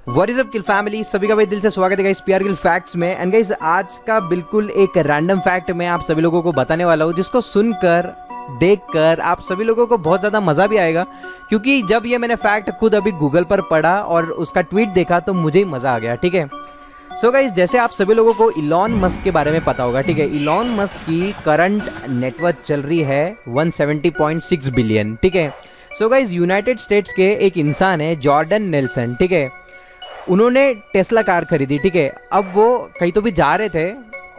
What is up kill family, सभी का भाई दिल से स्वागत है गाइस पीआर किल फैक्ट्स में। एंड गाइस आज का बिल्कुल एक रैंडम फैक्ट मैं आप सभी लोगों को बताने वाला हूँ, जिसको सुनकर देखकर आप सभी लोगों को बहुत ज़्यादा मज़ा भी आएगा। क्योंकि जब ये मैंने फैक्ट खुद अभी गूगल पर पढ़ा और उसका ट्वीट देखा तो मुझे ही मज़ा आ गया। ठीक है, सो गाइस जैसे आप सभी लोगों को इलॉन मस्क के बारे में पता होगा, ठीक है, इलॉन मस्क की करंट नेटवर्थ चल रही है 170.6 बिलियन। ठीक है, सो गाइस यूनाइटेड स्टेट्स के एक इंसान है जॉर्डन नेल्सन, ठीक है, उन्होंने टेस्ला कार खरीदी। ठीक है, अब वो कहीं तो भी जा रहे थे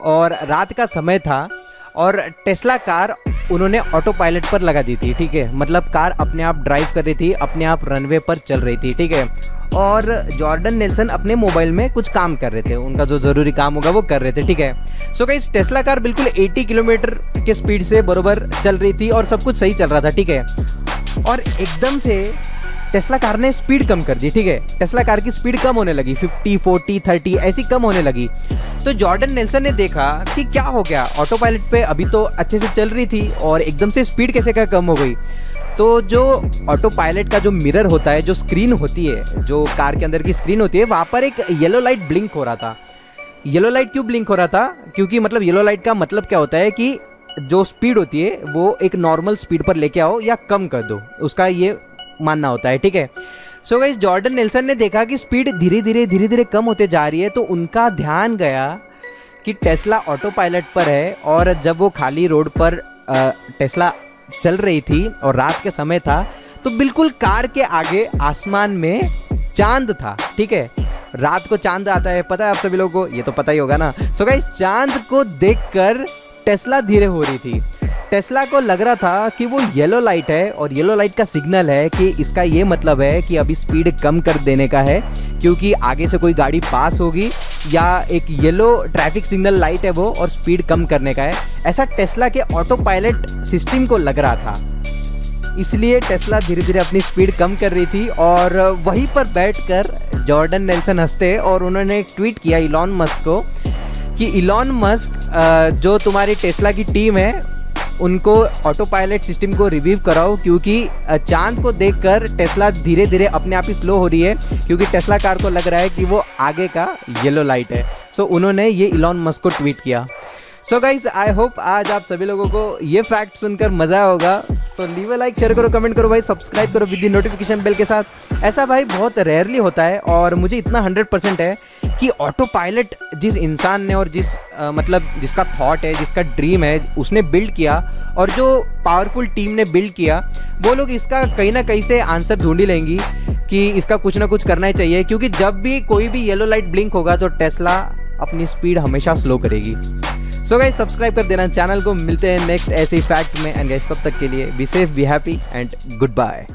और रात का समय था और टेस्ला कार उन्होंने ऑटो पायलट पर लगा दी थी। ठीक है, मतलब कार अपने आप ड्राइव कर रही थी, अपने आप रनवे पर चल रही थी। ठीक है, और जॉर्डन नेल्सन अपने मोबाइल में कुछ काम कर रहे थे, उनका जो ज़रूरी काम होगा वो कर रहे थे। ठीक है, सो गाइस टेस्ला कार बिल्कुल 80 किलोमीटर के स्पीड से बरोबर चल रही थी और सब कुछ सही चल रहा था। ठीक है, और एकदम से टेस्ला कार ने स्पीड कम कर दी। ठीक है, टेस्ला कार की स्पीड कम होने लगी, 50, 40, 30 ऐसी कम होने लगी। तो जॉर्डन नेल्सन ने देखा कि क्या हो गया, ऑटो पायलट पे अभी तो अच्छे से चल रही थी और एकदम से स्पीड कैसे क्या कम हो गई। तो जो ऑटो पायलट का जो मिरर होता है, जो स्क्रीन होती है, जो कार के अंदर की स्क्रीन होती है, वहाँ पर एक येलो लाइट ब्लिंक हो रहा था। येलो लाइट क्यों ब्लिंक हो रहा था? क्योंकि मतलब येलो लाइट का मतलब क्या होता है कि जो स्पीड होती है वो एक नॉर्मल स्पीड पर लेके आओ या कम कर दो, उसका ये मानना होता है। ठीक है, सो गाइस जॉर्डन नेल्सन ने देखा कि स्पीड धीरे धीरे कम होते जा रही है, तो उनका ध्यान गया कि टेस्ला ऑटो पायलट पर है और जब वो खाली रोड पर टेस्ला चल रही थी और रात के समय था, तो बिल्कुल कार के आगे आसमान में चांद था। ठीक है, रात को चांद आता है, पता है आप सभी लोगों को, ये तो पता ही होगा ना। सो गाइस चांद को देखकर टेस्ला धीरे हो रही थी। टेस्ला को लग रहा था कि वो येलो लाइट है और येलो लाइट का सिग्नल है कि इसका ये मतलब है कि अभी स्पीड कम कर देने का है, क्योंकि आगे से कोई गाड़ी पास होगी या एक येलो ट्रैफिक सिग्नल लाइट है वो और स्पीड कम करने का है। ऐसा टेस्ला के ऑटो पायलट सिस्टम को लग रहा था, इसलिए टेस्ला धीरे धीरे अपनी स्पीड कम कर रही थी। और वहीं पर बैठकर जॉर्डन नेल्सन हंसते और उन्होंने एक ट्वीट किया इलॉन मस्क को कि इलॉन मस्क जो तुम्हारी टेस्ला की टीम है उनको ऑटो पायलट सिस्टम को रिव्यू कराओ, क्योंकि चांद को देखकर टेस्ला धीरे धीरे अपने आप ही स्लो हो रही है, क्योंकि टेस्ला कार को लग रहा है कि वो आगे का येलो लाइट है। सो उन्होंने ये इलॉन मस्क को ट्वीट किया। सो गाइज आई होप आज आप सभी लोगों को ये फैक्ट सुनकर मज़ा होगा। तो लीव अ लाइक, शेयर करो, कमेंट करो भाई, सब्सक्राइब करो विद द नोटिफिकेशन बेल के साथ। ऐसा भाई बहुत रेयरली होता है और मुझे इतना 100% है कि ऑटो पायलट जिस इंसान ने और जिसका थॉट है, जिसका ड्रीम है, उसने बिल्ड किया और जो पावरफुल टीम ने बिल्ड किया, वो लोग इसका कहीं ना कहीं से आंसर ढूंढ ही लेंगी कि इसका कुछ ना कुछ करना ही चाहिए। क्योंकि जब भी कोई भी येलो लाइट ब्लिंक होगा तो टेस्ला अपनी स्पीड हमेशा स्लो करेगी। सो गाइस सब्सक्राइब कर देना चैनल को। मिलते हैं नेक्स्ट ऐसे ही फैक्ट में। एंड गाइस तब तक के लिए be safe, be happy and good bye.